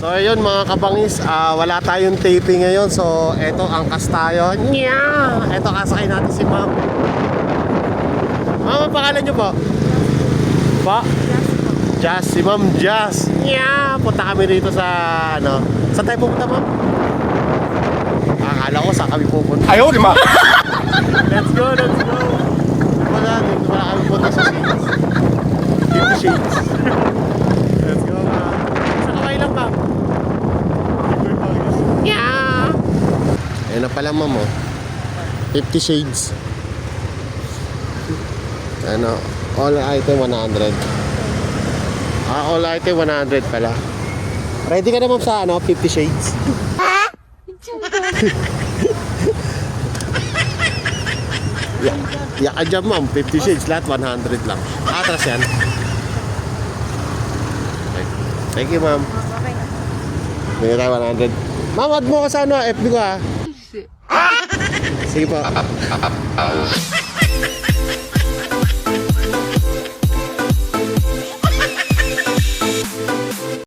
So ayun mga kabangis, wala tayong taping ngayon. So eto, angkas tayo. Eto, kasakay natin si ma'am. Ma'am, ang pangalan nyo po? Pa? Jazz, si ma'am Jazz. Punta kami rito sa ano. Saan tayo pupunta, ma'am? Akala ko saan kami pupunta. Ayaw, lima! Let's go, let's go. Wala kami pupunta sa Shades. 50 Shades. Let's go, ma'am. Saan kaway lang, ma'am? Ayan na pala, ma'am, oh. 50 Shades. Ano, all item 100. All item 100 pala. Ready ka na, ma'am, sa ano, 50 Shades? Yak ka dyan, ma'am. 50 Shades, lahat 100 lang. Atras yan. Okay. Thank you, ma'am. Bigyan tayo 100. Ma'am, add mo ko sa ano, FB ko, ha? Sige po.